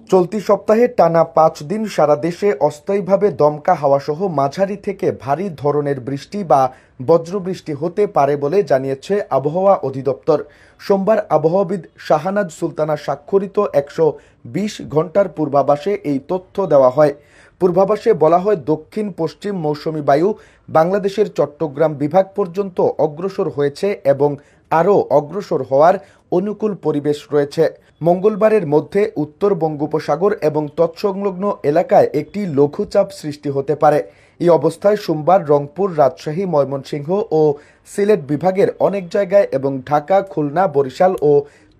চলতি সপ্তাহে টানা ৫ দিন সারা দেশে অস্থায়ীভাবে দমকা হাওয়াসহ মাঝারি থেকে ভারী ধরনের বৃষ্টি বা বজ্রবৃষ্টি হতে পারে বলে জানিয়েছে আবহাওয়া অধিদপ্তর। সোমবার আবহাওয়াবিদ শাহনাজ সুলতানা স্বাক্ষরিত ১২০ ঘণ্টার পূর্বাভাসে এই তথ্য দেওয়া হয়। পূর্বাভাসে বলা হয়, দক্ষিণ পশ্চিম মৌসুমী বায়ু বাংলাদেশের চট্টগ্রাম বিভাগ পর্যন্ত অগ্রসর হয়েছে এবং আরও অগ্রসর হওয়ার অনুকূল পরিবেশ রয়েছে। মঙ্গলবারের মধ্যে উত্তর বঙ্গোপসাগর এবং তৎসংলগ্ন এলাকায় একটি লঘুচাপ সৃষ্টি হতে পারে। এই অবস্থায় সোমবার রংপুর, রাজশাহী, ময়মনসিংহ ও সিলেট বিভাগের অনেক জায়গায় এবং ঢাকা, খুলনা, বরিশাল ও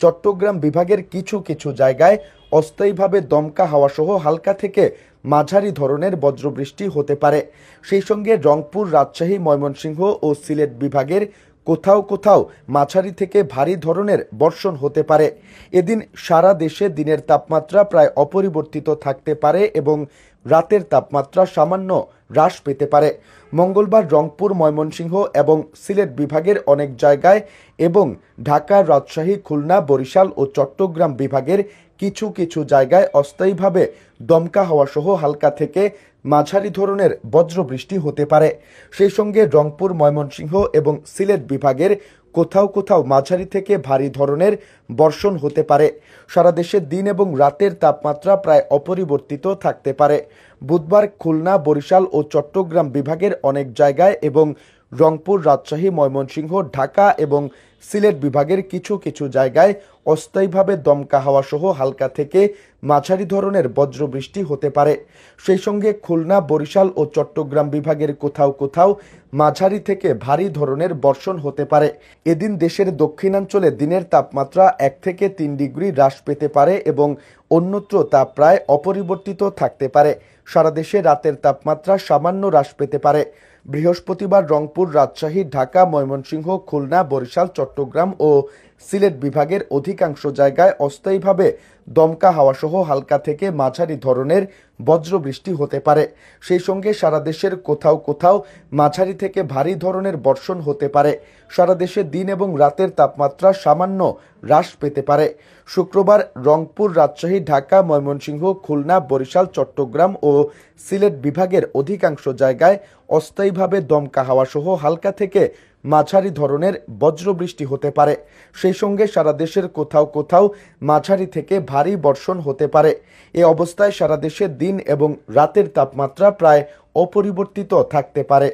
চট্টগ্রাম বিভাগের কিছু কিছু জায়গায় অস্থায়ীভাবে দমকা হাওয়াসহ হালকা থেকে মাঝারি ধরনের বজ্রবৃষ্টি হতে পারে। সেই সঙ্গে রংপুর, রাজশাহী, ময়মনসিংহ ও সিলেট বিভাগের কোথাও কোথাও মাঝারি থেকে ভারী ধরনের বর্ষণ হতে পারে। এদিন সারা দেশে দিনের তাপমাত্রা প্রায় অপরিবর্তিত থাকতে পারে এবং রাতের তাপমাত্রা সামান্য হ্রাস পেতে পারে। মঙ্গলবার রংপুর, ময়মনসিংহ এবং সিলেট বিভাগের অনেক জায়গায় এবং ঢাকা, রাজশাহী, খুলনা, বরিশাল ও চট্টগ্রাম বিভাগের কিছু কিছু জায়গায় অস্থায়ীভাবে দমকা হাওয়াসহ হালকা থেকে মাঝারি ধরনের বজ্রবৃষ্টি হতে পারে। সেই সঙ্গে রংপুর, ময়মনসিংহ এবং সিলেট বিভাগের কোথাও কোথাও মাঝারি থেকে ভারী ধরনের বর্ষণ হতে পারে। সারা দেশে দিন এবং রাতের তাপমাত্রা প্রায় অপরিবর্তিত থাকতে পারে। বুধবার খুলনা, বরিশাল ও চট্টগ্রাম বিভাগের অনেক জায়গায় এবং রংপুর, রাজশাহী, ময়মনসিংহ, ঢাকা এবং সিলেট বিভাগের কিছু কিছু জায়গায় অস্থায়ীভাবে দমকা হাওয়াসহ হালকা থেকে মাঝারি ধরনের বজ্রবৃষ্টি হতে পারে। সেই সঙ্গে খুলনা, বরিশাল ও চট্টগ্রাম বিভাগের কোথাও কোথাও মাঝারি থেকে ভারী ধরনের বর্ষণ হতে পারে। এদিন দেশের দক্ষিণাঞ্চলে দিনের তাপমাত্রা ১ থেকে ৩ ডিগ্রি হ্রাস পেতে পারে এবং অন্যত্র তা প্রায় অপরিবর্তিত থাকতে পারে। সারা দেশে রাতের তাপমাত্রা সামান্য হ্রাস পেতে পারে। বৃহস্পতিবার রংপুর, রাজশাহী, ঢাকা, ময়মনসিংহ, খুলনা, বরিশাল, চট্টগ্রাম ও সিলেট বিভাগের অধিকাংশ জায়গায় অস্থায়ীভাবে দমকা হাওয়াসহ হালকা থেকে মাঝারি ধরনের বজ্রবৃষ্টি হতে পারে। সেই সঙ্গে সারা দেশের কোথাও কোথাও মাঝারি থেকে ভারী ধরনের বর্ষণ হতে পারে। সারা দেশে দিন এবং রাতের তাপমাত্রা সামান্য হ্রাস পেতে পারে। শুক্রবার রংপুর, রাজশাহী, ঢাকা, ময়মনসিংহ, খুলনা, বরিশাল, চট্টগ্রাম ও সিলেট বিভাগের অধিকাংশ জায়গায় অস্থায়ীভাবে দমকা হাওয়াসহ হালকা থেকে মাঝারি ধরনের বজ্রবৃষ্টি হতে পারে। সেই সঙ্গে সারা দেশের কোথাও কোথাও মাঝারি থেকে ভারী বর্ষণ হতে পারে। এ অবস্থায় সারা দেশে দিন এবং রাতের তাপমাত্রা প্রায় অপরিবর্তিত থাকতে পারে।